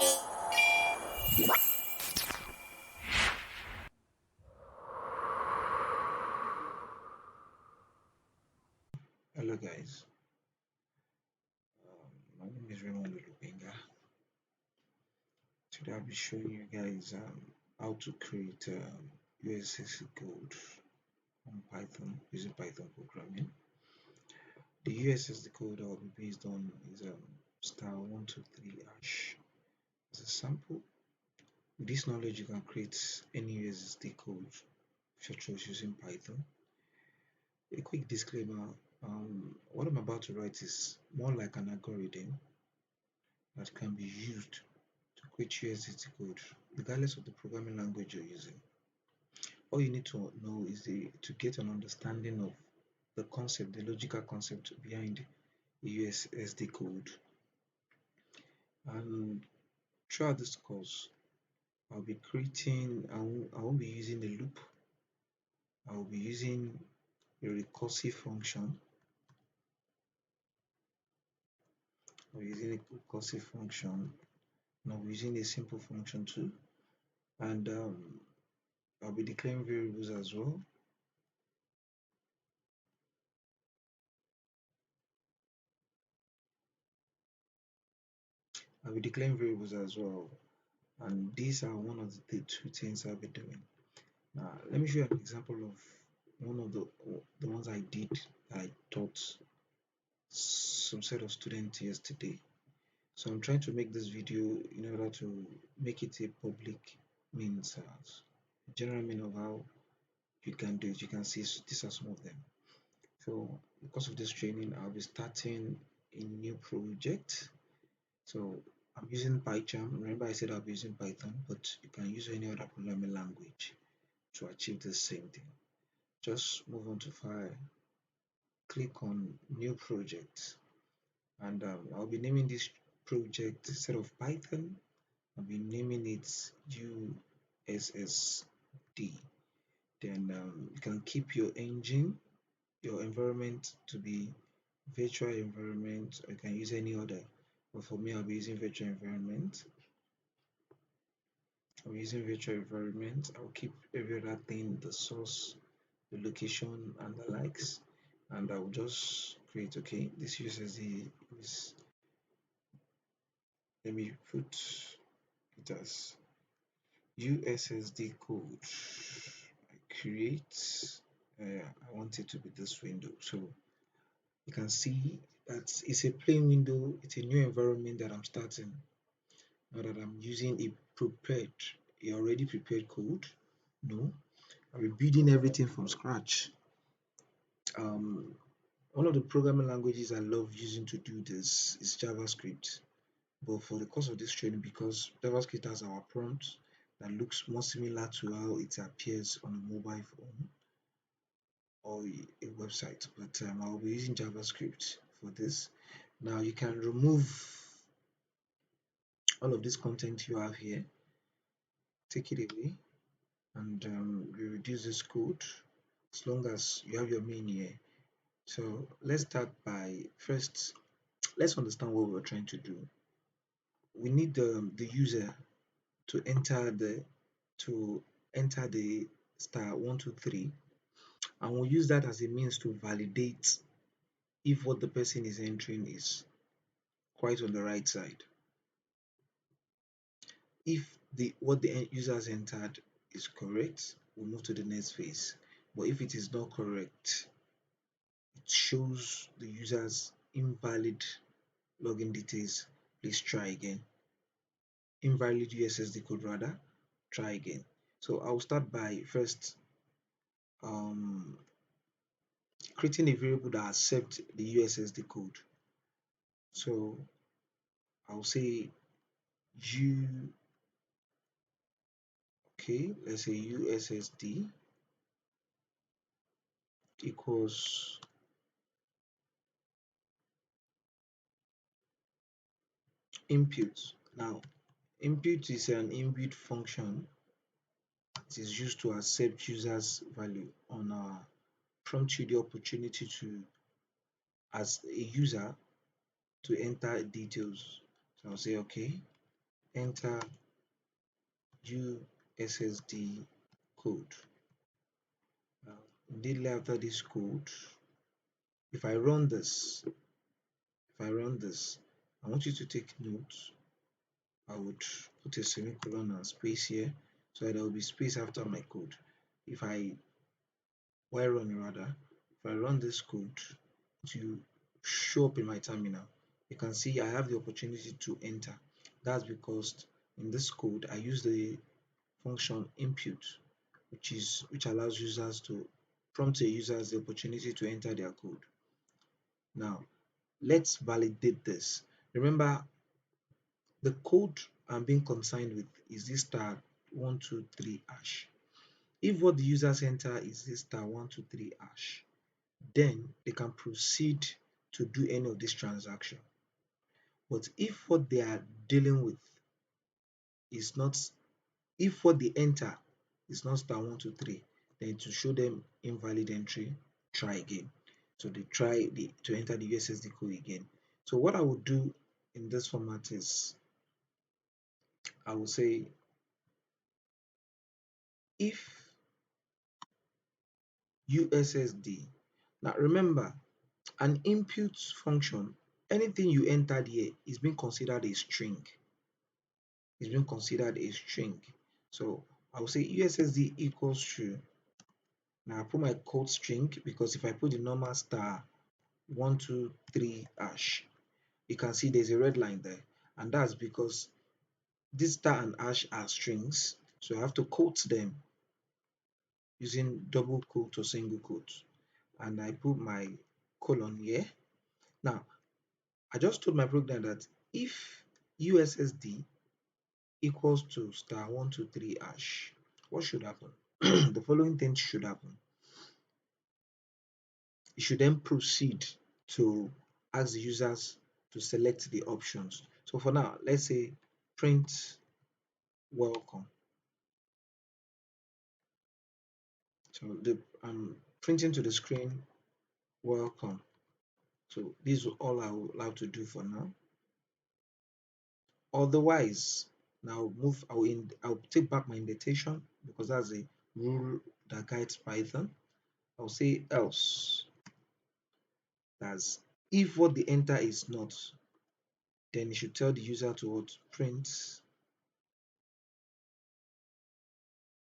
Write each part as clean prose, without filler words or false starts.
Hello guys, my name is Raymond Olubenga. Today I'll be showing you guys how to create USSD code on Python using Python programming. The USSD code I'll be based on is *123# as a sample. With this knowledge you can create any USSD code of your choice using Python. A quick disclaimer, what I'm about to write is more like an algorithm that can be used to create USSD code regardless of the programming language you're using. All you need to know is to get an understanding of the concept, the logical concept behind the USSD code. And throughout this course, I won't be using a loop. I will be using a recursive function. I'll be using a recursive function. And I'll be using a simple function too. And I'll be declaring variables as well. I'll be declaring variables as well. And these are one of the two things I'll be doing. Now, let me show you an example of one of the ones I did that I taught some set of students yesterday. So I'm trying to make this video in order to make it a public means, general mean of how you can do it. You can see these are some of them. So because of this training, I'll be starting a new project. So I'm using PyCharm. Remember I said I'll be using Python, but you can use any other programming language to achieve the same thing. Just move on to File, click on New Project, and I'll be naming this project instead of Python. I'll be naming it USSD. Then you can keep your engine, your environment to be virtual environment, or you can use any other. But for me, I'll be using virtual environment. I'm using virtual environment. I'll keep every other thing, the source, the location, and the likes. And I'll just create, okay, this USSD is, let me put it as USSD code. I create, I want it to be this window. So you can see that it's a plain window, it's a new environment that I'm starting. Now that I'm using a already prepared code. No, I'm building everything from scratch. Um, One of the programming languages I love using to do this is JavaScript. But for the course of this training, because JavaScript has our prompt that looks more similar to how it appears on a mobile phone or a website, but I'll be using JavaScript for this. Now you can remove all of this content you have here, take it away, and we reduce this code as long as you have your main here. So let's start by first, let's understand what we're trying to do. We need the user to enter the *123, and we'll use that as a means to validate if what the person is entering is quite on the right side. If what the user has entered is correct, we'll move to the next phase. But if it is not correct, it shows the user's invalid login details. Please try again. Invalid USSD code rather, try again. So I'll start by first creating a variable that accepts the USSD code. So I'll say let's say USSD equals input. Now input is an inbuilt function. It is used to accept users value on our prompt you the opportunity to, as a user, to enter details. So I'll say okay, enter USSD code. Now, immediately after this code, if I run this, I want you to take note. I would put a semicolon and space here so that there will be space after my code. If I while running rather, if I run this code to show up in my terminal, you can see I have the opportunity to enter. That's because in this code I use the function input, which allows users to prompt a user the opportunity to enter their code. Now let's validate this. Remember, the code I'm being concerned with is this *123#. If what the users enter is this *123#, then they can proceed to do any of this transaction. But if what they are dealing with is not, if what they enter is not *123, then to show them invalid entry, try again. So they try to enter the USSD code again. So what I would do in this format is I will say if USSD. Now remember, an input function, anything you entered here is being considered a string. Is being considered a string. So I will say USSD equals to, now I put my code string because if I put the normal *123#, you can see there's a red line there, and that's because this star and hash are strings, so I have to quote them using double quote or single quote, and I put my colon here. Now I just told my program that if USSD equals to *123#, what should happen? The following things should happen. You should then proceed to ask the users to select the options. So for now, let's say print welcome. So I'm printing to the screen welcome. So this is all I will allow to do for now. Otherwise, now I'll take back my indentation because that's a rule that guides Python. I'll say else. That's if what they enter is not, then you should tell the user to what, print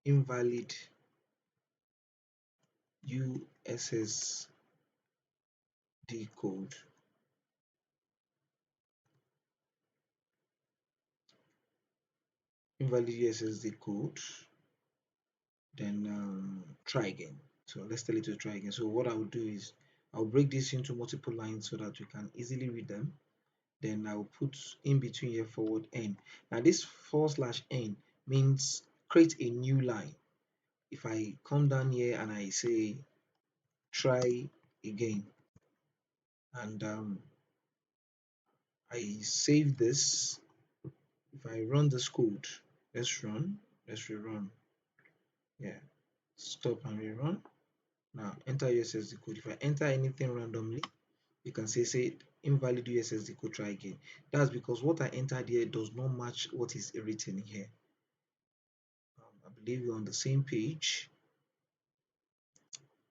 invalid USSD code. Invalid USSD code. Then try again. So let's tell it to try again. So what I will do is I'll break this into multiple lines so that we can easily read them. Then I'll put in between here forward n. Now this /n means create a new line. If I come down here and I say try again, and I save this, if I run this code, let's rerun. Yeah, stop and rerun. Now enter USSD code. If I enter anything randomly, you can say invalid USSD code, try again. That's because what I entered here does not match what is written here. I believe you're on the same page.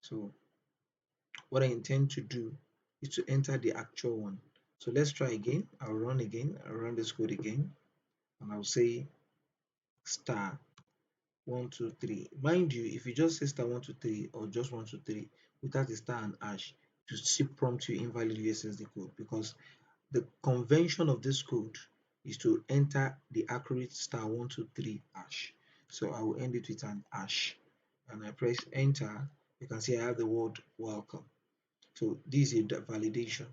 So what I intend to do is to enter the actual one. So let's try again. I'll run this code again, and I'll say *123. Mind you, if you just say *123 or just 123 without a star and hash, to still prompt you invalid USSD code, because the convention of this code is to enter the accurate *123#. So I will end it with an hash, and I press enter. You can see I have the word welcome. So this is the validation.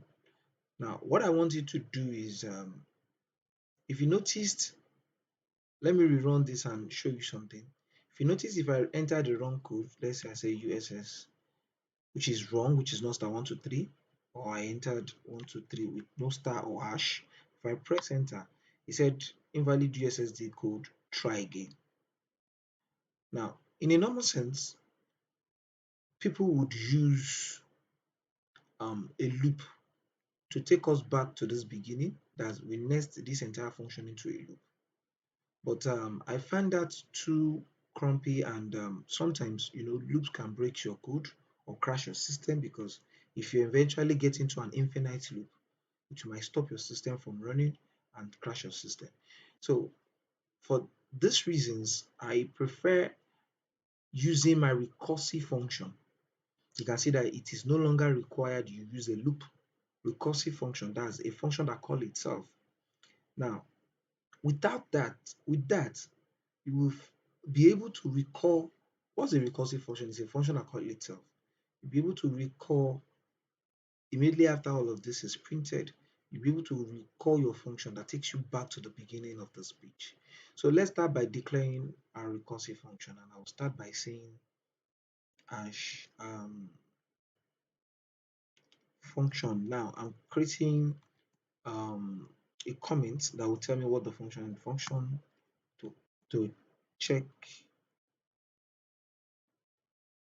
Now what I want you to do is, if you noticed, let me rerun this and show you something. If you notice, if I enter the wrong code, let's say I say USS, which is wrong, which is not *123, or I entered 123 with no star or hash. If I press enter, it said invalid USSD code, try again. Now, in a normal sense, people would use a loop to take us back to this beginning, that we nest this entire function into a loop. But I find that too crumpy, and sometimes loops can break your code or crash your system, because if you eventually get into an infinite loop, it might stop your system from running and crash your system. So for these reasons, I prefer using my recursive function. You can see that it is no longer required you use a loop. Recursive function, that's a function that calls itself. Now, without that, with that, you will be able to recall what's a recursive function. It's a function that calls itself. You'll be able to recall immediately after all of this is printed. You'll be able to recall your function that takes you back to the beginning of the speech. So let's start by declaring our recursive function, and I'll start by saying hash function. Now I'm creating um, a comment that will tell me what the function to to check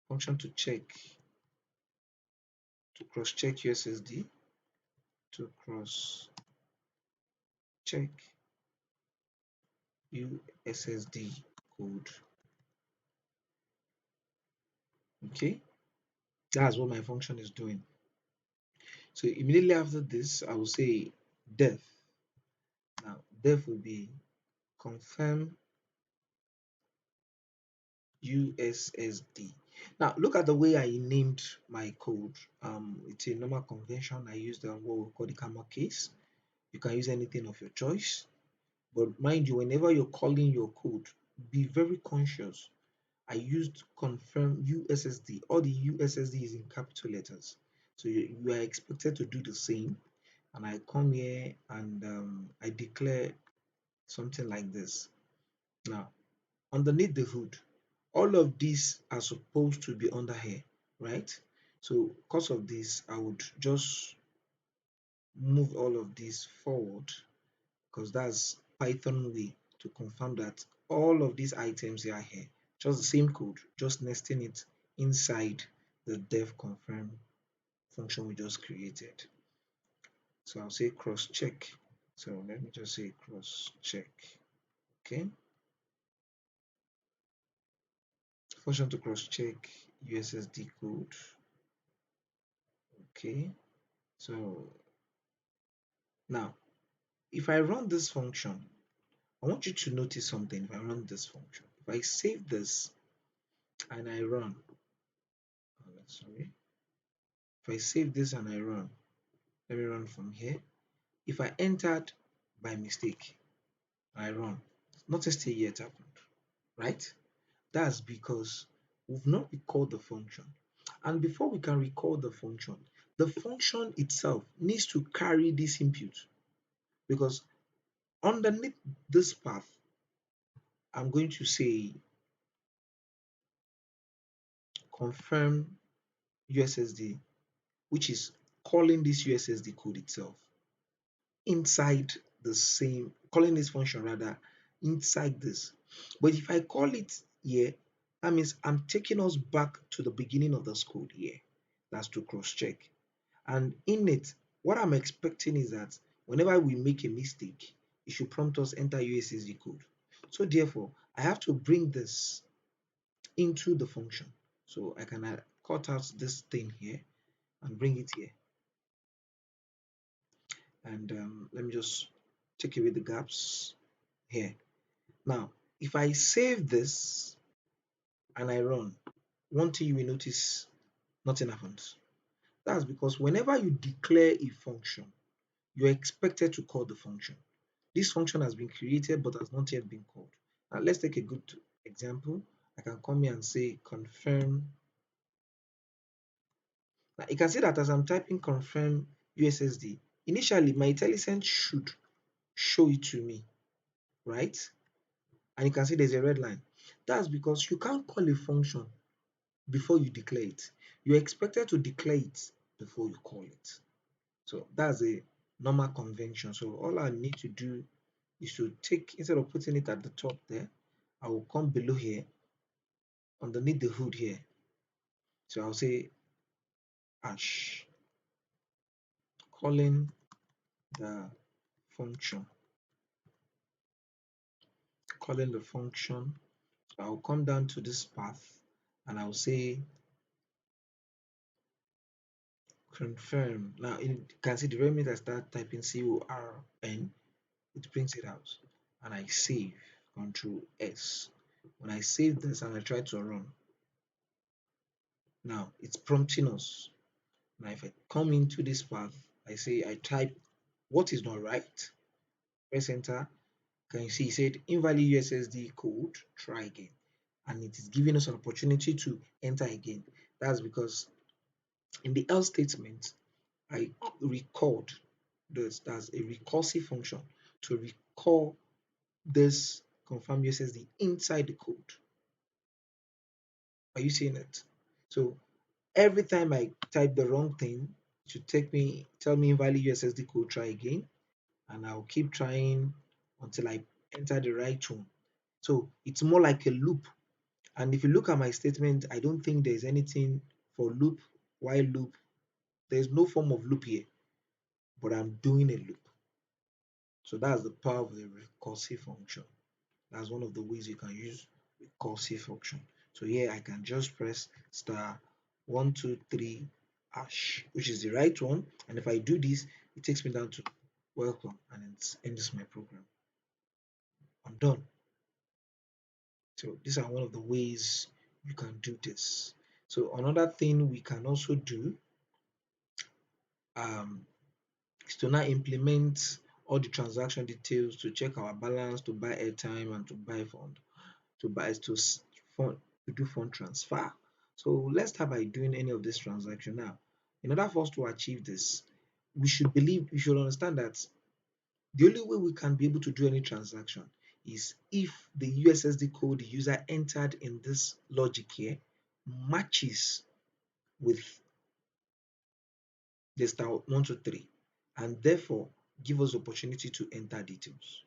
function to check to cross check USSD, to cross check USSD code. Okay, that's what my function is doing. So immediately after this, I will say def. Now def will be confirm USSD. Now look at the way I named my code. It's a normal convention. I use what we call the camel case. You can use anything of your choice, but mind you, whenever you're calling your code, be very conscious. I used confirm USSD. All the USSD is in capital letters, so you are expected to do the same. And I come here and I declare something like this. Now underneath the hood, all of these are supposed to be under here, right? So because of this, I would just move all of these forward, because that's Python way to confirm that all of these items are here. Just the same code, just nesting it inside the def confirm function we just created. So I'll say cross check. So let me just say cross check. Okay. Function to cross check USSD code. Okay. So now if I run this function, I want you to notice something. If I run this function, if I save this and I run, sorry, if I save this and I run, let me run from here. If I entered by mistake, I run, notice still yet happened, right? That's because we've not recalled the function. And before we can recall the function itself needs to carry this input, because underneath this path, I'm going to say confirm USSD, which is calling this USSD code itself inside the same, calling this function rather inside this. But if I call it here, that means I'm taking us back to the beginning of this code here. That's to cross check. And in it, what I'm expecting is that whenever we make a mistake, it should prompt us enter USSD code. So therefore, I have to bring this into the function. So I can cut out this thing here and bring it here. And let me just take away the gaps here. Now, if I save this and I run, one thing you will notice, nothing happens. That's because whenever you declare a function, you're expected to call the function. This function has been created but has not yet been called. Now, let's take a good example. I can come here and say confirm. Now, you can see that as I'm typing confirm USSD, initially my Intellicent should show it to me, right? And you can see there's a red line. That's because you can't call a function before you declare it. You're expected to declare it before you call it. So that's a normal convention. So all I need to do is to take, instead of putting it at the top there, I will come below here, underneath the hood here. So I'll say hash, calling the function, calling the function. So I'll come down to this path and I'll say confirm. Now you can see the very minute I start typing CORN, it brings it out. And I save, Control S. When I save this and I try to run, now it's prompting us. Now if I come into this path, I type what is not right, press enter. Can you see it said invalid USSD code, try again. And it is giving us an opportunity to enter again. That's because in the else statement, I record this. That's a recursive function to recall this confirm USSD inside the code. Are you seeing it? So every time I type the wrong thing, it should tell me invalid USSD code, try again, and I'll keep trying until I enter the right one. So it's more like a loop. And if you look at my statement, I don't think there's anything for loop, while loop. There's no form of loop here, but I'm doing a loop. So that's the power of the recursive function. That's one of the ways you can use recursive function. So here I can just press star 123 hash, which is the right one. And if I do this, it takes me down to welcome and it ends my program. I'm done. So these are one of the ways you can do this. So another thing we can also do um, is to now implement all the transaction details to check our balance, to buy airtime, and to buy fund, to buy to fund to do fund transfer. So let's start by doing any of this transaction now. In order for us to achieve this, we should understand that the only way we can be able to do any transaction is if the USSD code the user entered in this logic here matches with the star 123 and therefore give us opportunity to enter details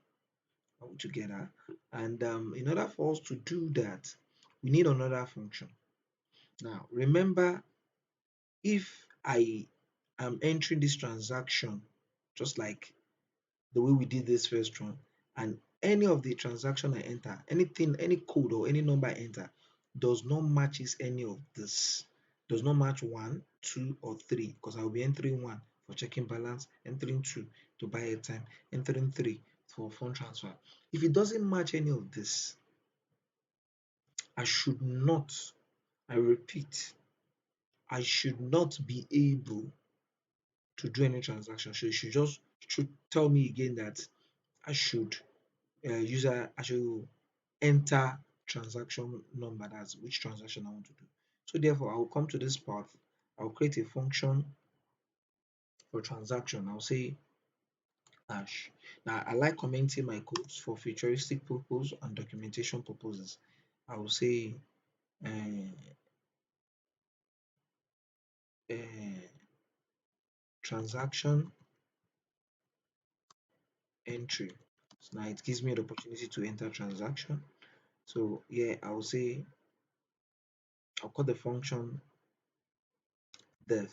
together. And in order for us to do that, we need another function. Now remember, if I am entering this transaction just like the way we did this first one, and any of the transaction I enter, anything, any code or any number I enter does not matches any of this, does not match 1, 2, or 3, because I will be entering 1 for checking balance, entering 2 to buy airtime, entering 3 for fund transfer. If it doesn't match any of this, I should not, I repeat, I should not be able to do any transaction. So should tell me again that I should I should enter transaction number, that's which transaction I want to do. So therefore, I will come to this path. I'll create a function for transaction. I'll say hash. Now I like commenting my codes for futuristic purpose and documentation purposes. I will say uh, uh, transaction entry. So now it gives me the opportunity to enter transaction. So here I will say I'll call the function def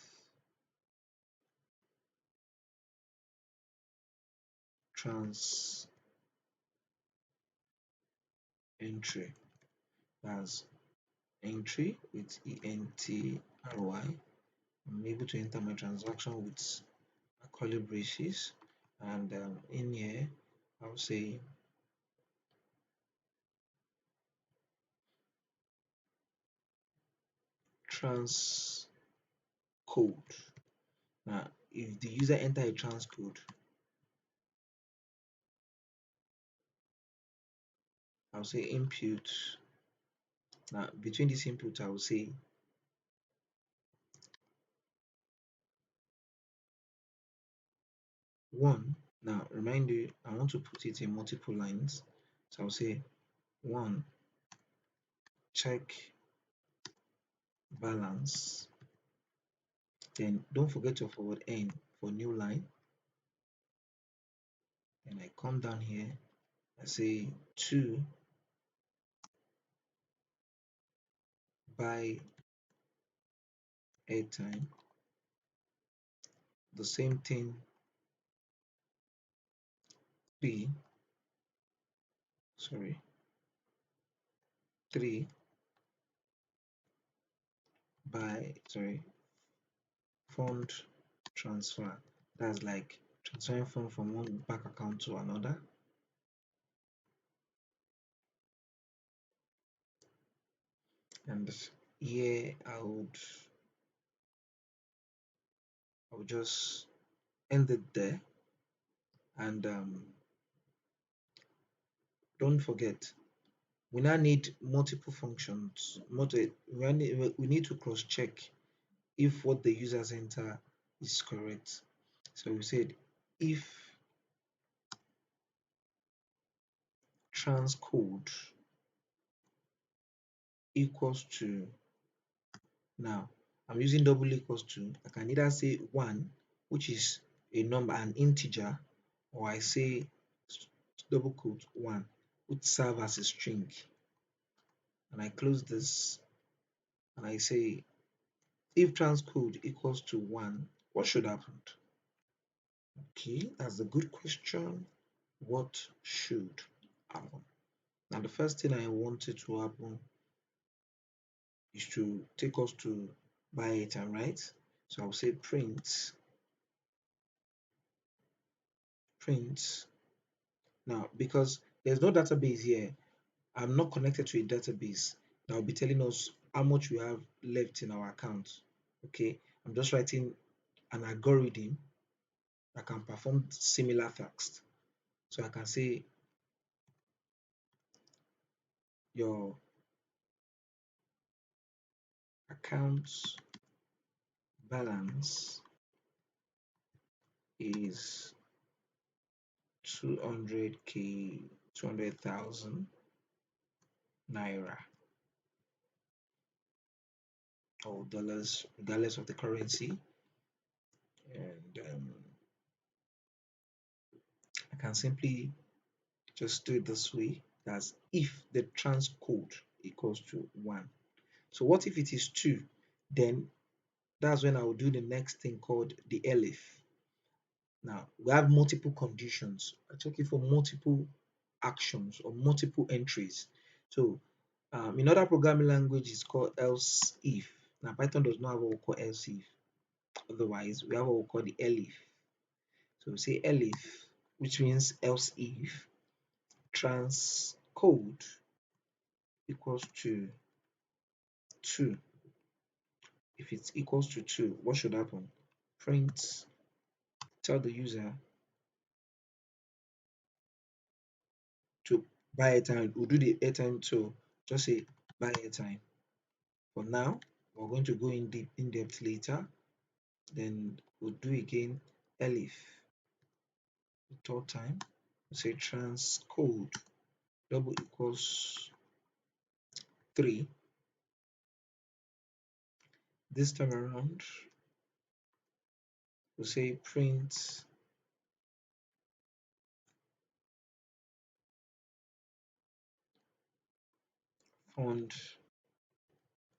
trans entry. That's entry with entry. I'm able to enter my transaction with curly braces, and in here I'll say transcode. Now if the user enter a transcode, I'll say input. Now between this input I will say 1. Now remind you, I want to put it in multiple lines, so I'll say 1 check balance, then don't forget to forward n for new line, and I come down here, I say 2 buy airtime, the same thing 3, sorry, 3 by fund transfer. That's like transferring fund from one bank account to another. And here I would just end it there. And don't forget, we now need multiple functions. We need to cross check if what the users enter is correct. So we said if transcode equals to, now I'm using double equals to, I can either say 1, which is a number, an integer, or I say double quote 1, which serve as a string. And I close this and I say if transcode equals to 1, what should happen? Okay, that's a good question. What should happen? Now the first thing I wanted to happen is to take us to buy airtime, right? So I'll say print. Now, because there's no database here, I'm not connected to a database that will be telling us how much we have left in our account. Okay, I'm just writing an algorithm that can perform similar tasks. So I can say your account balance is 200k, 200,000 naira or dollars, regardless of the currency. And I can simply just do it this way. That's if the transcode equals to 1. So what if it is 2? Then that's when I will do the next thing called the elif. Now we have multiple conditions. I check it for multiple actions or multiple entries. So in other programming language it's called else if. Now Python does not have what we call else if. Otherwise we have what we call the elif. So we say elif, which means else if transcode equals to 2. If it's equals to 2, what should happen? Print, tell the user to buy airtime. We'll do the airtime, so just say buy airtime. For now, we're going to go in depth later. Then we'll do again elif. The third time, we'll say transcode double equals 3. This time around, we'll say print fund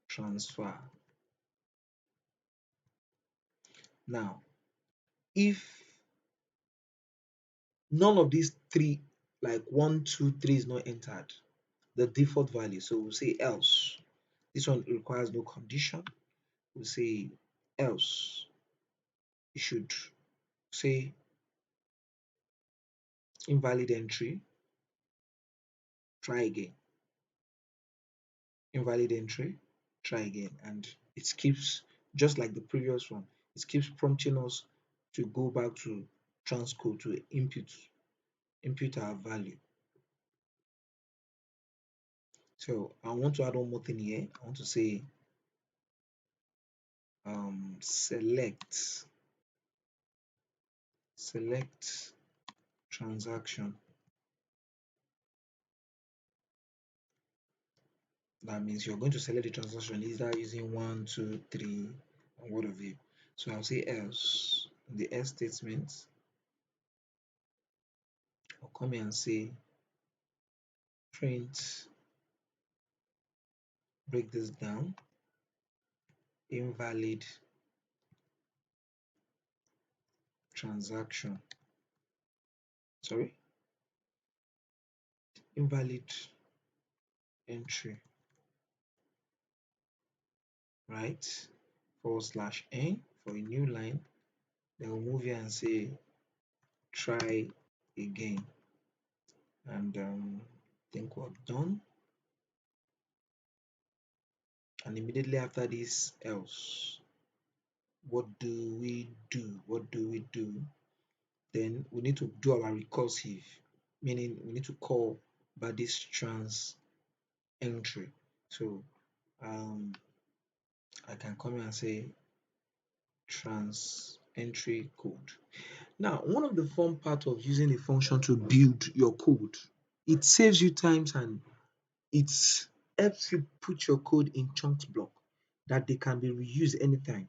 transfer. Now, if none of these three, like 1, 2, 3 is not entered, the default value, so we'll say else. This one requires no condition. We'll say else. You should say invalid entry, try again. Invalid entry, try again. And it keeps, just like the previous one, it keeps prompting us to go back to transcode to input our value. So I want to add one more thing here. I want to say select transaction. That means you're going to select the transaction either using 1, 2, 3, and what have you. So I'll say else. In the else statement, I'll come here and say print, break this down, invalid transaction. Sorry, invalid entry. right? /n for a new line. Then we'll move here and say try again. And think we're done. And immediately after this else, what do we do? What do we do? Then we need to do our recursive, meaning we need to call by this trans entry. So I can come here and say trans entry code. Now, one of the fun part of using a function to build your code, it saves you times and it helps you put your code in chunks block that they can be reused anytime.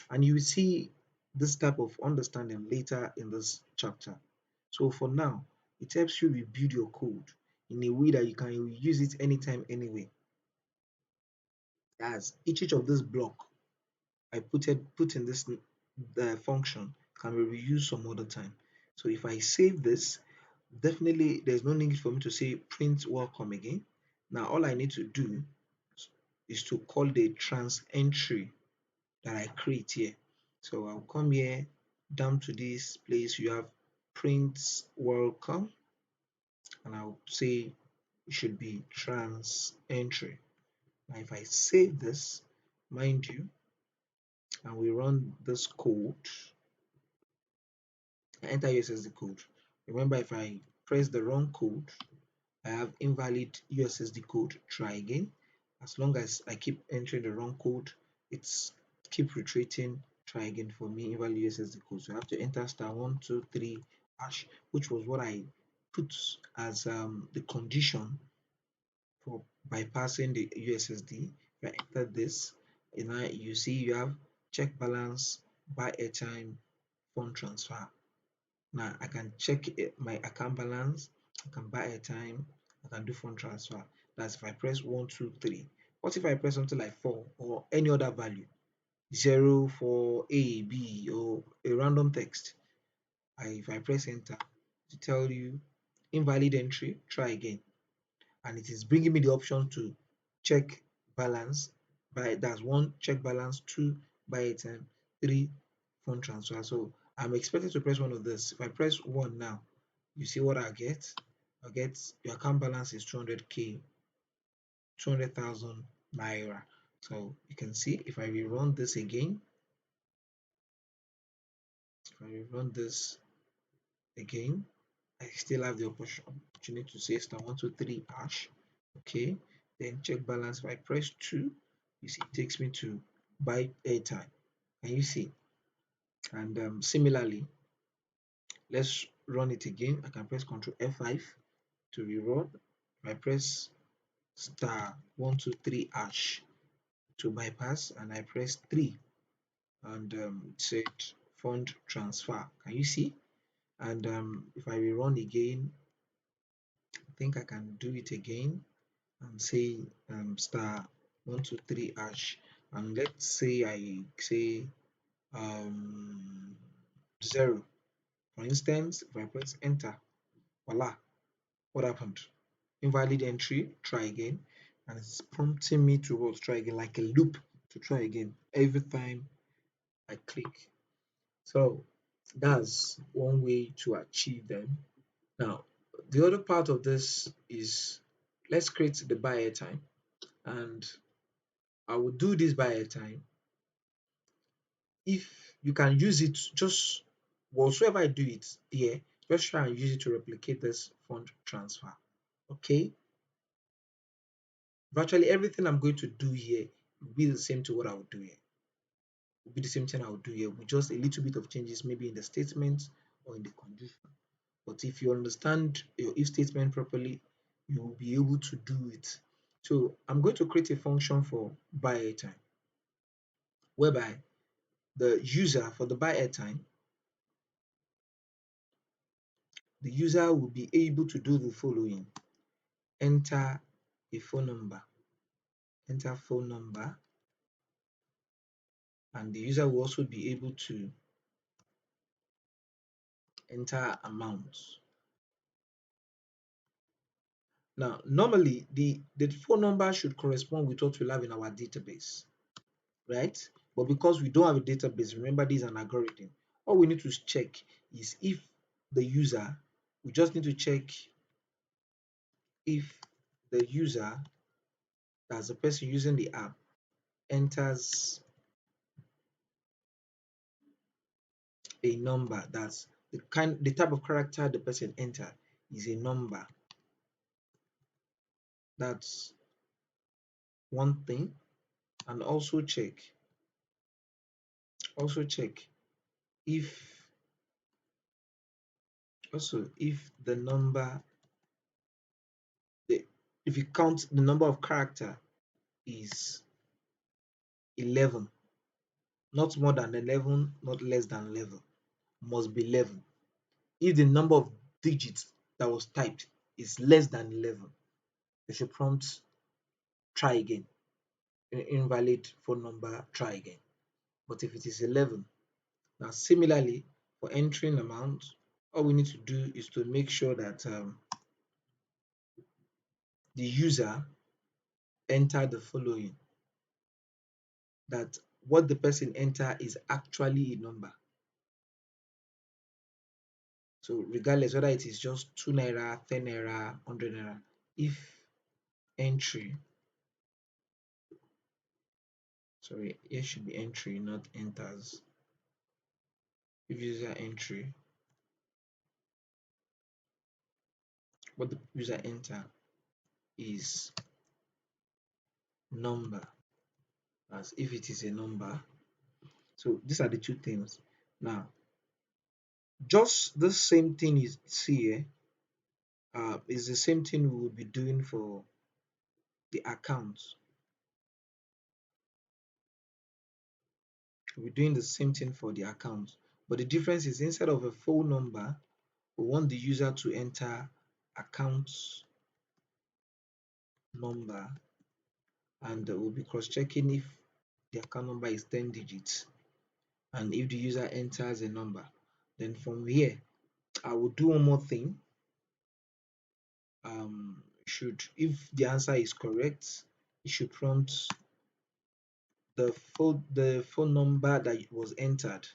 And you will see this type of understanding later in this chapter. So for now, it helps you rebuild your code in a way that you can reuse it anytime, anywhere. As each of this block I put in this the function can be reused some other time. So if I save this, definitely there's no need for me to say print welcome again. Now all I need to do is to call the trans entry that I create here. So I'll come here down to this place. You have print welcome, and I'll say it should be trans entry. Now if I save this, mind you, and we run this code, I enter USSD code. Remember, if I press the wrong code, I have invalid USSD code. Try again. As long as I keep entering the wrong code, it's keep retreating. Try again for me, invalid USSD code. So I have to enter *123#, which was what I put as the condition for bypassing the USSD. If I enter this, now you see you have check balance, buy airtime, fund transfer. Now I can check my account balance, I can buy airtime, I can do fund transfer. That's if I press 123. What if I press something like 4 or any other value, 0 for A, B, or a random text? If I press enter, to tell you invalid entry, try again. And it is bringing me the option to check balance. That's 1, check balance, 2, buy airtime, 3, fund transfer. So I'm expected to press one of this. If I press 1 now, you see what I get? I get your account balance is 200k, 200,000 naira. So you can see if I rerun this again, I still have the opportunity to say *123#. Okay, then check balance. If I press 2, you see it takes me to buy airtime. Can you see? And similarly, let's run it again. I can press Ctrl F5 to rerun. If I press *123# to bypass, and I press 3, and it said fund transfer. Can you see? And if I rerun again, I think I can do it again and say *123#, and let's say I say 0. For instance, if I press enter, voila, what happened? Invalid entry, try again, and it's prompting me to what? Try again, like a loop to try again every time I click. So that's one way to achieve them. Now, the other part of this is, let's create the buy airtime, and I will do this buy airtime. If you can use it, just whatsoever I do it here, just try and use it to replicate this fund transfer. Okay, virtually everything I'm going to do here will be the same to what I would do here. Will be the same thing I would do here with just a little bit of changes, maybe in the statement or in the condition. But if you understand your if statement properly, you will be able to do it. So I'm going to create a function for buy airtime, whereby the user for the buy airtime, the user will be able to do the following: enter a phone number, enter phone number, and the user will also be able to enter amount. Now, normally the phone number should correspond with what we have in our database. right? But because we don't have a database, remember this is an algorithm. All we need to check is if the user, we just need to check if the user, that's the person using the app, enters a number, that's the type of character the person entered is a number. That's one thing. And also check if if the number, the if you count the number of character is 11, not more than 11, not less than 11, must be 11. If the number of digits that was typed is less than 11, you should prompt try again. Invalid phone number, try again. But if it is 11, now similarly for entering amount, all we need to do is to make sure that the user enter the following, that what the person enter is actually a number. So regardless whether it is just 2 naira, 10 naira, 100 naira, if entry, sorry, here should be entry, not enters. If user entry, what the user enter is number, as if it is a number. So these are the two things. Now, just the same thing is here, is the same thing we will be doing for the accounts. We're doing the same thing for the account, but the difference is instead of a phone number, we want the user to enter account number, and we'll be cross-checking if the account number is 10 digits, and if the user enters a number, then from here I will do one more thing. Should If the answer is correct, it should prompt the phone number that was entered.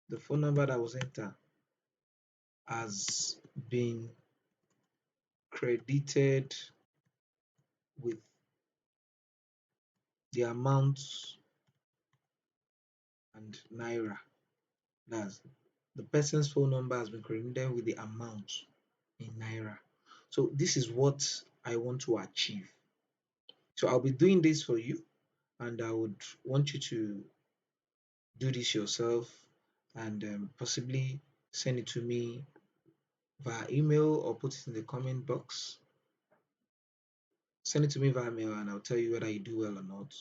The phone number that was entered has been credited with the amount and naira. That's the person's phone number has been credited with the amount in naira. So this is what I want to achieve. So I'll be doing this for you, and I would want you to do this yourself, and possibly send it to me via email or put it in the comment box. Send it to me via mail and I'll tell you whether you do well or not.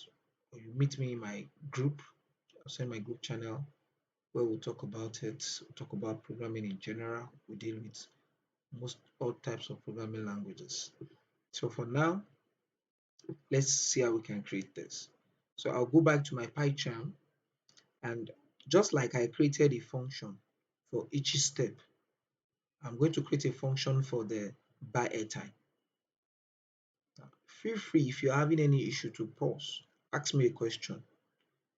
Or you meet me in my group. I'll send my group channel where we'll talk about it. We'll talk about programming in general. We deal with most all types of programming languages. So for now, let's see how we can create this. So I'll go back to my PyCharm, and just like I created a function for each step, I'm going to create a function for the buy airtime. Feel free, if you're having any issue, to pause, ask me a question.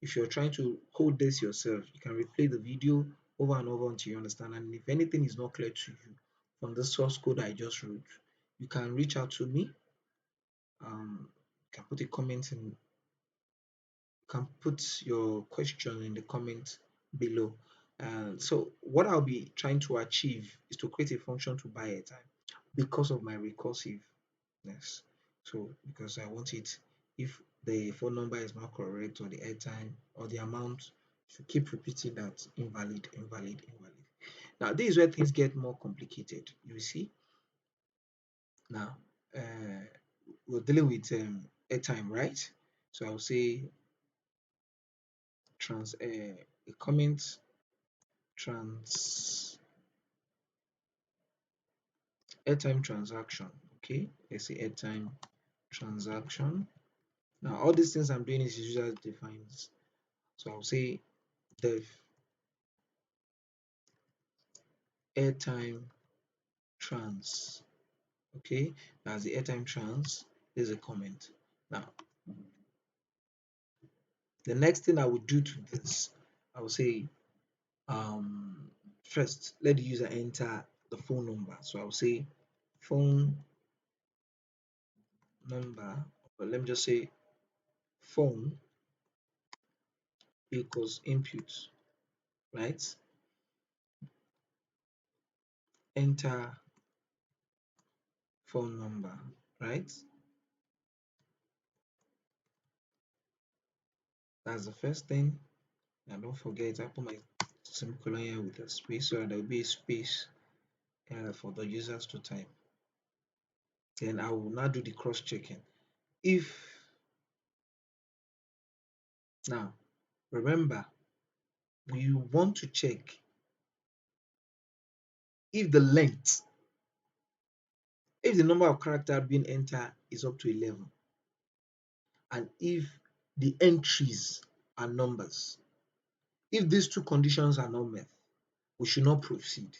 If you're trying to code this yourself, you can replay the video over and over until you understand. And if anything is not clear to you from the source code I just wrote, you can reach out to me. You can put a comment in, you can put your question in the comment below. So what I'll be trying to achieve is to create a function to buy airtime because of my recursiveness. So because I want it, if the phone number is not correct, or the airtime or the amount, should keep repeating that invalid, invalid, invalid. Now this is where things get more complicated. You see, now we're dealing with airtime, right? So I'll say a comment trans airtime transaction. Okay, let's say airtime transaction. Now all these things I'm doing is user defines. So I'll say def airtime trans. Okay, that's the airtime trans. There's a comment. Now The next thing I would do to this, I will say first let the user enter the phone number. So I will say phone number, but let me just say phone equals input, right? Enter phone number, right? That's the first thing. And don't forget, I put my semicolon here with a space so that there will be a space for the users to type. Then I will now do the cross checking. If now remember, we want to check if the length, if the number of characters being entered is up to 11, and if the entries are numbers. If these two conditions are not met, we should not proceed.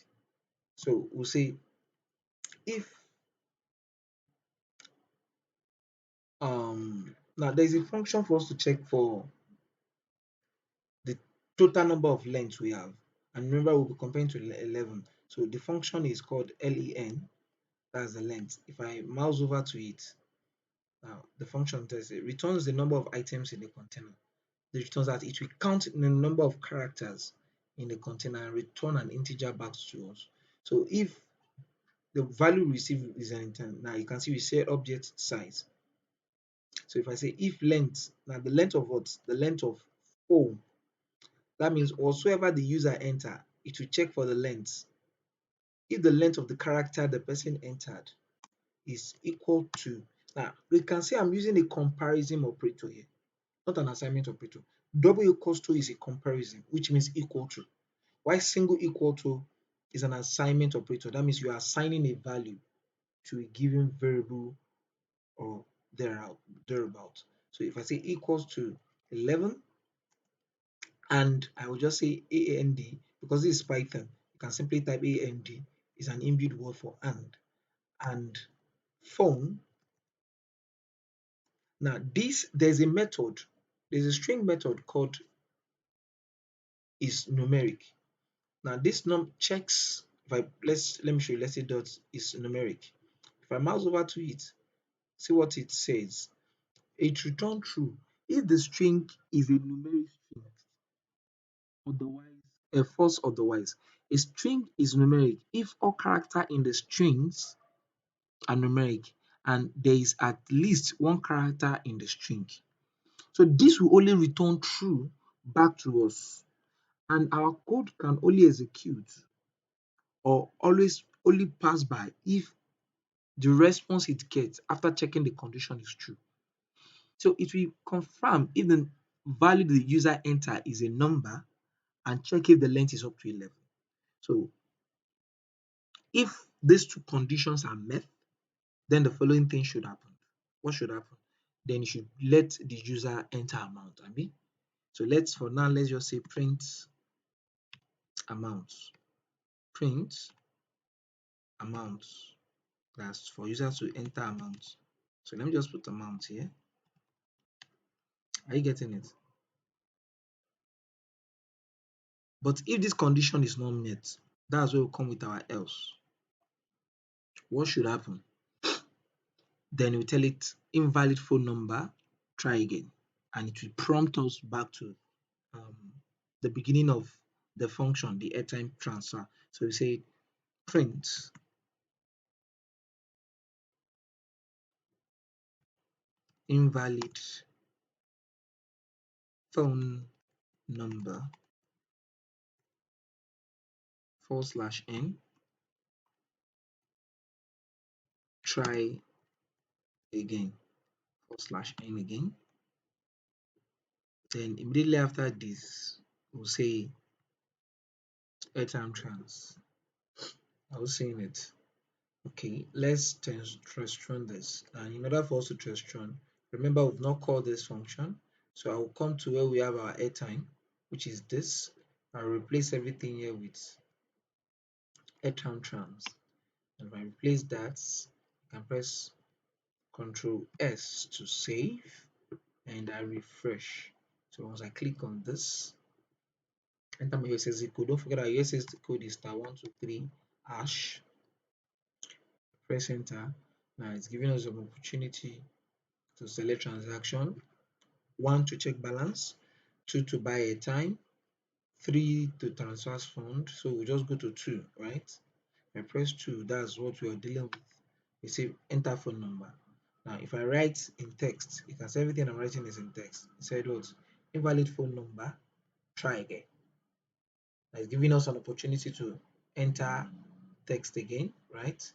So we'll say if now there's a function for us to check for the total number of lengths we have, and remember we'll be comparing to 11. So the function is called len, that's the length. If I mouse over to it, now the function tells it returns the number of items in the container. It returns that it will count the number of characters in the container and return an integer back to us. So if the value received is an integer, now you can see we say object size. So if I say if length, now the length of what? The length of phone. That means whatsoever the user enter, it will check for the length. If the length of the character the person entered is equal to, now we can say I'm using a comparison operator here, not an assignment operator. Double equals to is a comparison, which means equal to. While single equal to is an assignment operator. That means you are assigning a value to a given variable or thereabout. So if I say equals to 11, and I will just say and, because this is Python, you can simply type and, is an inbuilt word for and phone. Now this, there's a method, there's a string method called isnumeric. Now this checks, if I let me show you, let's say dot is numeric. If I mouse over to it, see what it says. It returns true if the string is a numeric string, otherwise a false otherwise. A string is numeric if all characters in the strings are numeric and there is at least one character in the string. So this will only return true back to us, and our code can only execute or always only pass by if the response it gets after checking the condition is true. So it will confirm if the value the user enter is a number and check if the length is up to 11. So if these two conditions are met, then the following thing should happen. What should happen? Then you should let the user enter amount. So for now, let's just say print amount. Print amount. That's for users to enter amount. So let me just put amount here. Are you getting it? But if this condition is not met, that's where we come with our else. What should happen? Then we tell it invalid phone number, try again, and it will prompt us back to the beginning of the function, the airtime transfer. So we say print invalid phone number /n, try again /n again. Then immediately after this, we'll say airtime trans. I was saying it. Okay, let's test run this. And in order for us to test run, remember we've not called this function. So I will come to where we have our airtime, which is this. I'll replace everything here with airtime trans. And if I replace that, I can press Ctrl S to save and I refresh. So once I click on this, enter my USSD code. Don't forget our USSD code is *123#. Press enter. Now it's giving us an opportunity to select transaction. 1 to check balance, 2 to buy airtime, 3 to transfer fund. So we just go to 2, right? I press 2, that's what we are dealing with. We say enter phone number. Now if I write in text, you can see everything I'm writing is in text. It said what? Invalid phone number, try again. Now it's giving us an opportunity to enter text again, right?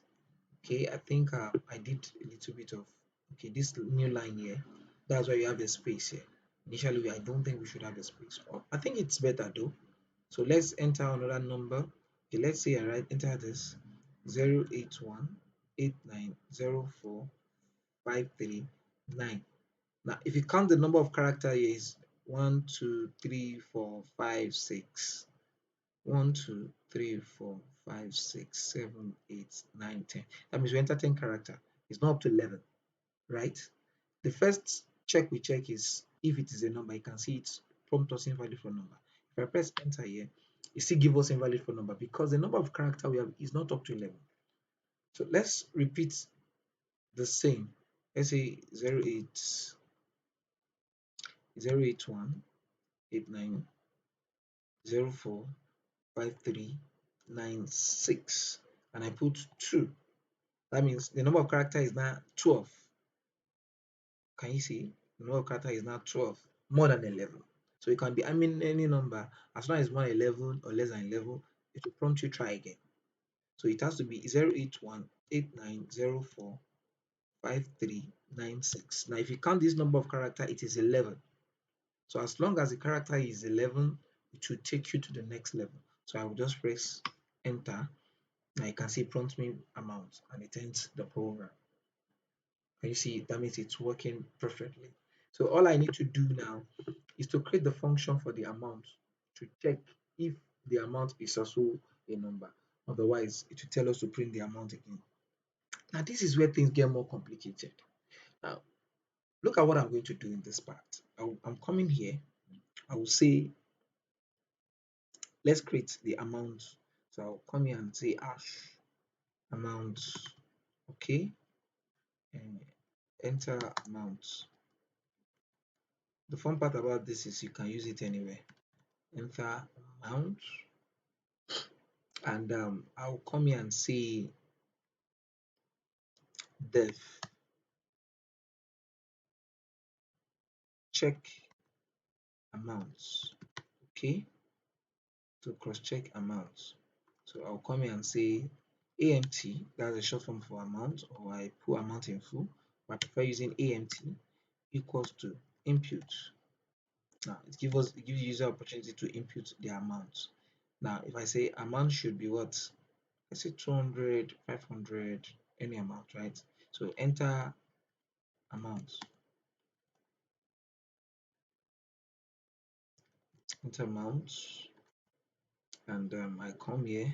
Okay, I think I did a little bit of, okay, this new line here, that's why you have a space here. Initially, I don't think we should have a space. Oh, I think it's better though. So let's enter another number. Okay, let's say I write enter this 08189045339. Now, if you count the number of characters here is 1, 2, 3, 4, 5, 6. 1, 2, 3, 4, 5, 6, 7, 8, 9, 10. That means we enter 10 character. It's not up to 11, right? The first check we check is if it is a number. You can see it's prompt us invalid phone number. If I press enter here, it still gives us invalid phone number because the number of character we have is not up to 11. So let's repeat the same. Let's say 08189045396 and I put 2. That means the number of character is now 12. Can you see? The number of character is now 12, more than 11. So it can be, I mean, any number. As long as it's more than 11 or less than 11, it will prompt you try again. So it has to be 08189045396. Now, if you count this number of character, it is 11. So as long as the character is 11, it should take you to the next level. So I will just press enter. Now you can see prompt me amount and it ends the program. Can you see? That means it's working perfectly. So all I need to do now is to create the function for the amount to check if the amount is also a number. Otherwise, it will tell us to print the amount again. Now, this is where things get more complicated. Now, look at what I'm going to do in this part. I'm coming here. I will say, let's create the amount. So I'll come here and say hash amount. Okay. And enter amount. The fun part about this is you can use it anywhere. Enter amount. And I'll come here and say def check amounts. Okay, to cross check amounts. So I'll come here and say AMT, that's a short form for amount, or I put amount in full, but I prefer using AMT equals to input. Now it gives the user opportunity to input the amount. Now if I say amount should be what? Let's say 200, 500, any amount, right? So enter amount. Enter amount, and I come here,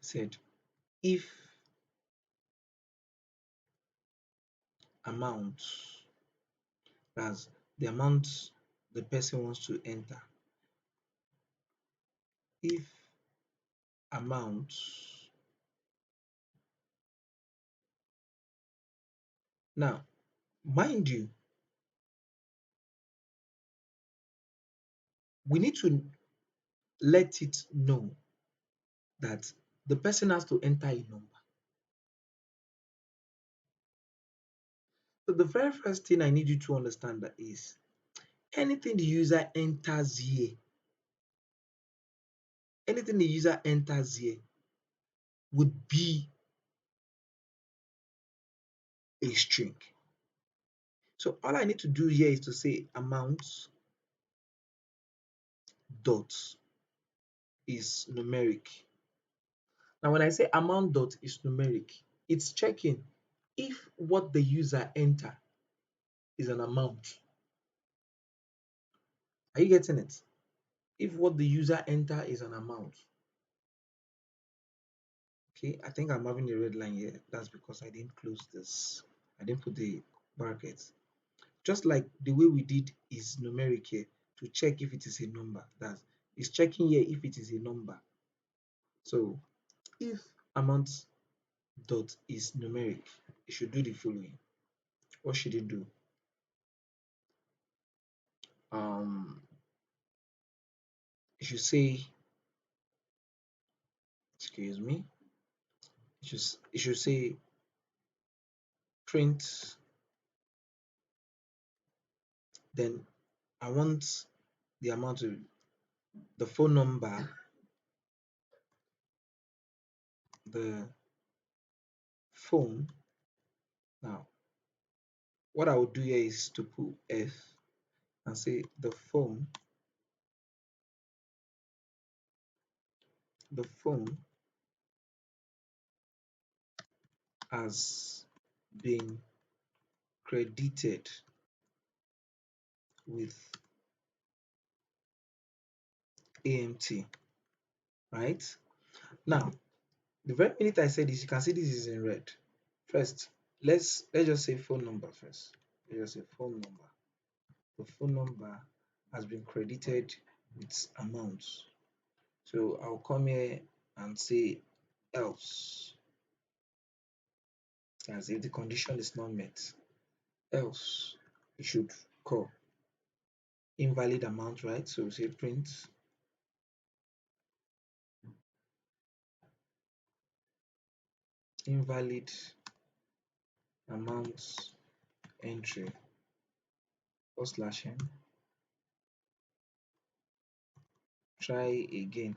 said if amount, that's the amount the person wants to enter, if amount, now mind you, we need to let it know that the person has to enter a number. So the very first thing I need you to understand that is anything the user enters here, anything the user enters here would be a string. So all I need to do here is to say amount dot is numeric. Now when I say amount dot is numeric, it's checking if what the user enter is an amount. Are you getting it? If what the user enter is an amount. Okay, I think I'm having a red line here. That's because I didn't close this. I didn't put the brackets. just like the way we did is numeric here to check if it is a number. That is checking here if it is a number. So if amount dot is numeric, it should do the following. What should it do? It should say, excuse me, it should say print. Then I want the amount of the phone number, the phone. Now, what I would do here is to put F and say the phone has been credited with AMT, right? Now, the very minute I say this, you can see this is in red. First, let's just say phone number first. Let's just say phone number. The phone number has been credited with amounts. So I'll come here and say else, as if the condition is not met. Else, it should call invalid amount, right? So say print invalid amount entry /n. Try again.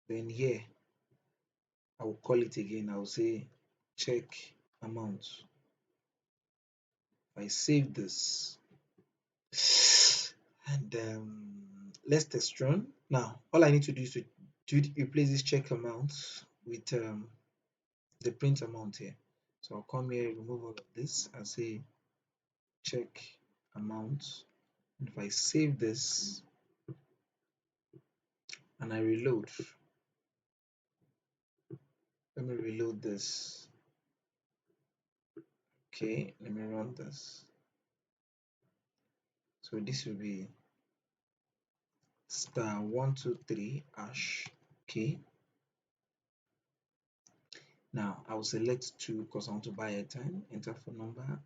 Then here I will call it again. I will say check amount. If I save this and let's test run. Now all I need to do is to replace this check amount with the print amount here. So I'll come here, remove all of this and say check amount. And if I save this and I reload, let me reload this. Okay, let me run this. So this will be *123#. Okay. Now I will select 2 because I want to buy airtime. Enter phone number.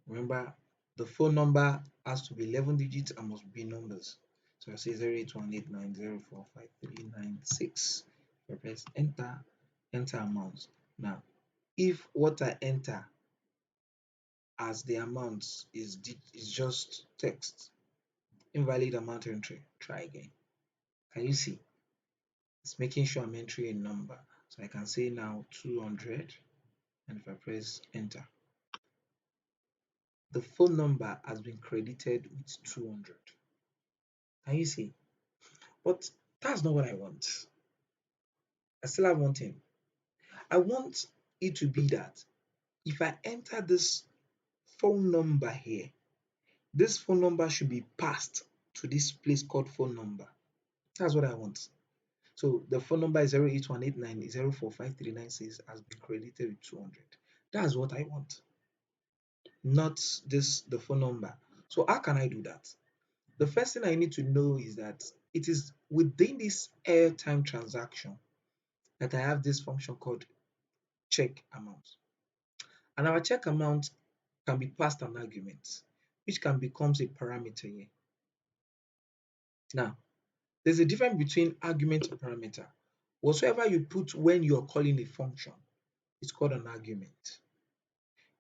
Remember, the phone number has to be 11 digits and must be numbers. So I say 08189045396. I press enter, enter amount. Now, if what I enter as the amount is just text, invalid amount entry, try again. Can you see? It's making sure I'm entering a number. So I can say now 200, and if I press enter, the phone number has been credited with 200. Can you see? But that's not what I want. I still have one thing. I want it to be that if I enter this phone number here, this phone number should be passed to this place called phone number. That's what I want. So the phone number is 08189045396 has been credited with 200. That's what I want, not the phone number. So how can I do that? The first thing I need to know is that it is within this airtime transaction that I have this function called check amount. And our check amount can be passed an argument, which can become a parameter here. Now, there's a difference between argument and parameter. Whatsoever you put when you're calling a function is called an argument.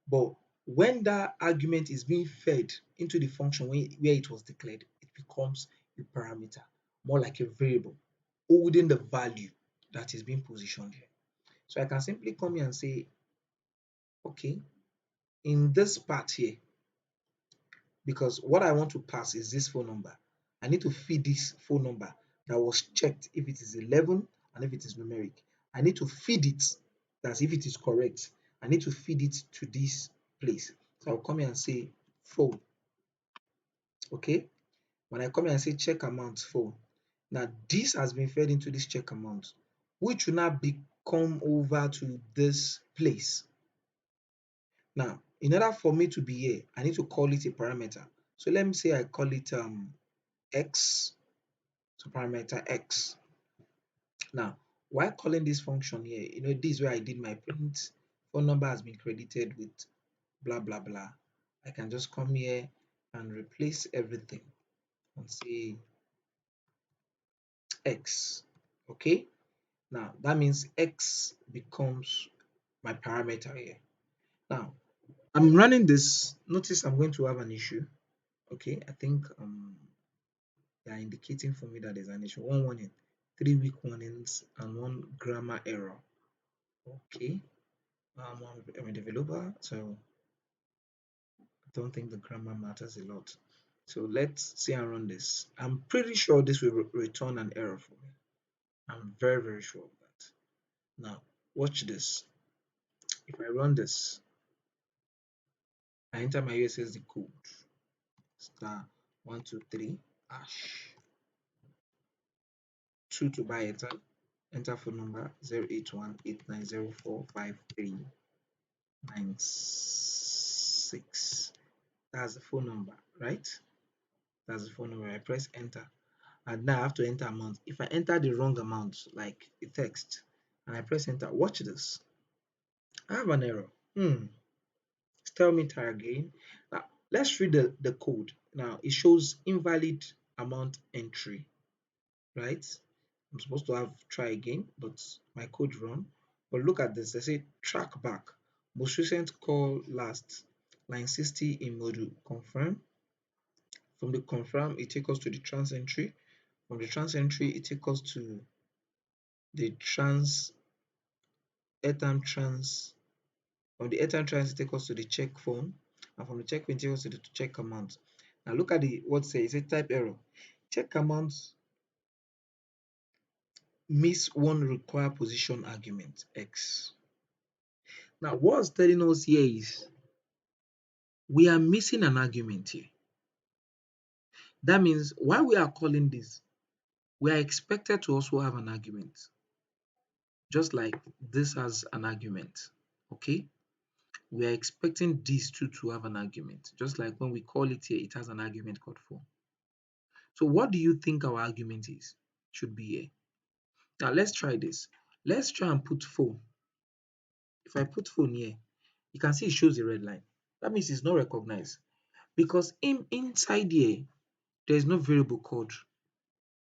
But when that argument is being fed into the function where it was declared, it becomes a parameter, more like a variable, holding the value that is being positioned here. So I can simply come here and say, okay, in this part here, because what I want to pass is this phone number, I need to feed this phone number that was checked if it is 11 and if it is numeric. I need to feed it, that's if it is correct. I need to feed it to this place. So I'll come here and say phone. Okay, when I come here and say check amount phone, now this has been fed into this check amount, which will now come over to this place. Now, in order for me to be here, I need to call it a parameter. So let me say I call it x, so parameter x. Now, while calling this function here, this is where I did my print. Phone number has been credited with blah blah blah. I can just come here and replace everything and say x. Okay, now that means x becomes my parameter here. Now I'm running this. Notice I'm going to have an issue. Okay, I think they are indicating for me that there's an issue. One warning, 3 week warnings, and one grammar error. Okay, I'm a developer, so I don't think the grammar matters a lot. So let's see and run this. I'm pretty sure this will return an error for me. I'm very, very sure of that. Now, watch this. If I run this, I enter my USSD code, *123# 2 to buy airtime, enter phone number 08189045396. That's the phone number, right? That's the phone number. I press enter, and now I have to enter amount. If I enter the wrong amount, like the text, and I press enter, watch this. I have an error. Tell me try again. Now let's read the code. Now it shows invalid amount entry, right? I'm supposed to have try again, but my code run. But look at this. They say track back. Most recent call last. Line 60 in module confirm. From the confirm, it takes us to the trans entry. From the trans entry, it takes us to the trans airtime trans. From the airtime trans, it takes us to the check phone. And from the check phone, it takes us to the check amount. Now look at the what says it's a type error. Check amount miss one required position argument x. Now what's telling us here is we are missing an argument here. That means while we are calling this, we are expected to also have an argument, just like this has an argument. Okay, we are expecting these two to have an argument, just like when we call it here, it has an argument called for. So what do you think our argument is? Should be here. Now let's try this. Let's try and put phone. If I put phone here, you can see it shows a red line. That means it's not recognized because inside here there is no variable called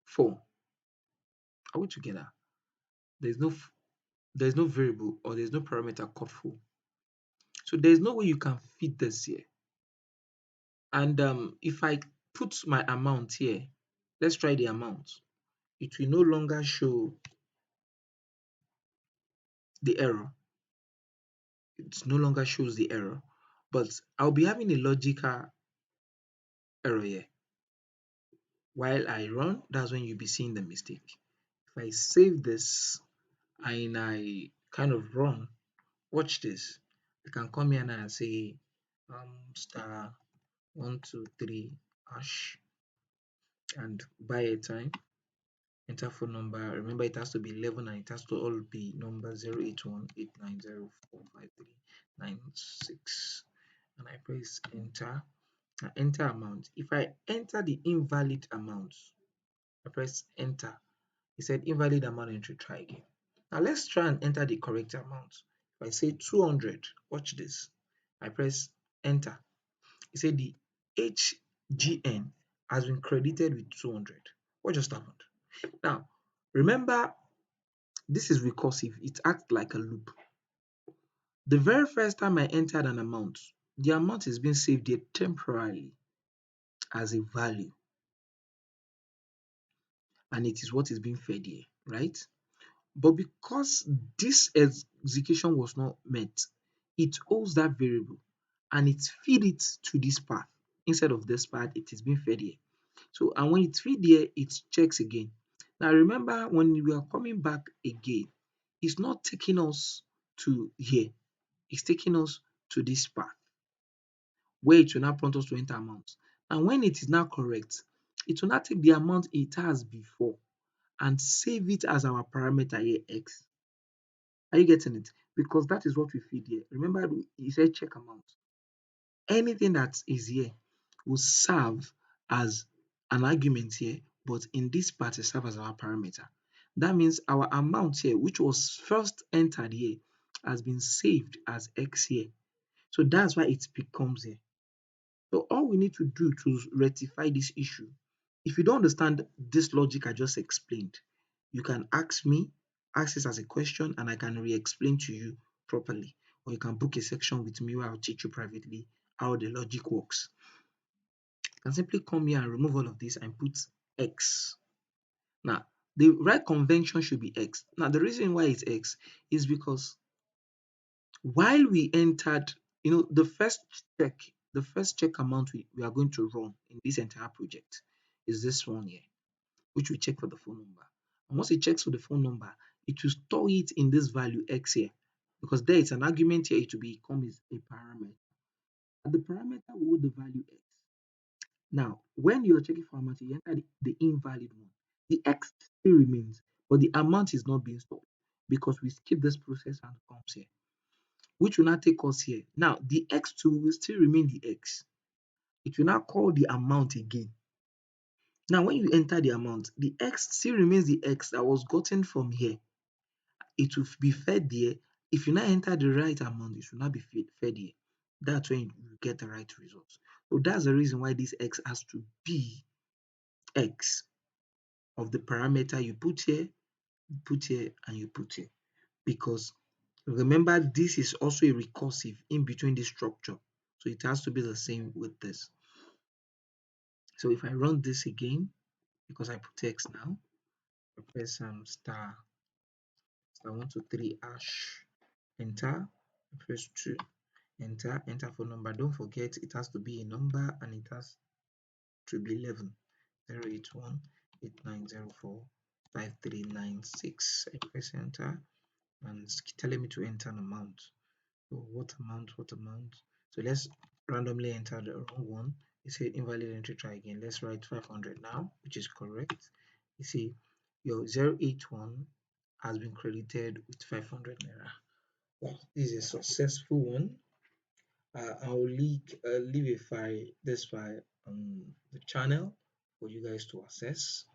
phone. Are we together? There's no there's no variable or there's no parameter called phone. So there's no way you can fit this here. And if I put my amount here, let's try the amount. It will no longer show the error. It no longer shows the error, but I'll be having a logical error here. While I run, that's when you'll be seeing the mistake. If I save this and I kind of run, watch this. I can come here and say *123# and buy airtime. Enter phone number. Remember, it has to be 11 and it has to all be number 08189045396. And I press enter. I enter amount. If I enter the invalid amount, I press enter. It said invalid amount entry, try again. Now let's try and enter the correct amount. If I say 200, watch this. I press enter. It said the HGN has been credited with 200. What just happened? Now, remember, this is recursive. It acts like a loop. The very first time I entered an amount, the amount is being saved here temporarily as a value. And it is what is being fed here, right? But because this execution was not met, it holds that variable and it feeds it to this path. Instead of this path, it is being fed here. So, and when it feeds here, it checks again. Now, remember when we are coming back again, it's not taking us to here. It's taking us to this path where it will now prompt us to enter amount. And when it is now correct, it will now take the amount it has before and save it as our parameter here, x. Are you getting it? Because that is what we feed here. Remember, he said check amount. Anything that is here will serve as an argument here, but in this part it serves as our parameter. That means our amount here, which was first entered here, has been saved as x here. So that's why it becomes here. So all we need to do to rectify this issue, if you don't understand this logic I just explained, you can ask me, ask this as a question, and I can re-explain to you properly. Or you can book a section with me where I'll teach you privately how the logic works. You can simply come here and remove all of this and put x. Now, the right convention should be x. Now, the reason why it's x is because while we entered, the first check amount we are going to run in this entire project is this one here, which we check for the phone number. And once it checks for the phone number, it will store it in this value x here, because there is an argument here, it will become a parameter. And the parameter will hold the value x. Now, when you're checking for amount, you enter the invalid one. The x still remains, but the amount is not being stored because we skip this process and it comes here, which will now take us here. Now, the x2 will still remain the x. It will now call the amount again. Now, when you enter the amount, the x still remains the x that was gotten from here. It will be fed there. If you now enter the right amount, it will not be fed here. That's when you get the right results. So that's the reason why this x has to be x of the parameter you put here, and you put here. Because remember, this is also a recursive in between this structure. So it has to be the same with this. So if I run this again, because I put x now, I press star 123 hash, enter, press 2, enter phone number. Don't forget it has to be a number and it has to be 11 081 8904 5396. I press enter and it's telling me to enter an amount. So what amount? So let's randomly enter the wrong one. You say invalid entry, try again. Let's write 500 now, which is correct. You see your 081 has been credited with 500 naira. Wow, this is a successful one. I'll leave this file on the channel for you guys to access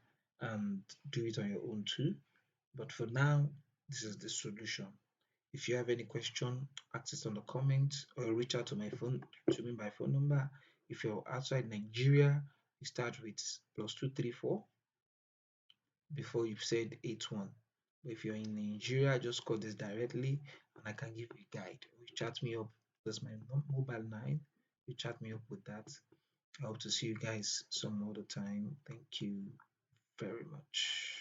and do it on your own too. But for now, this is the solution. If you have any question, access on the comments or reach out to me by phone number. If you're outside Nigeria, you start with +234 before you've said 81. But if you're in Nigeria, just call this directly and I can give you a guide. Or chat me up. That's my mobile 9. You chat me up with that. I hope to see you guys some other time. Thank you very much.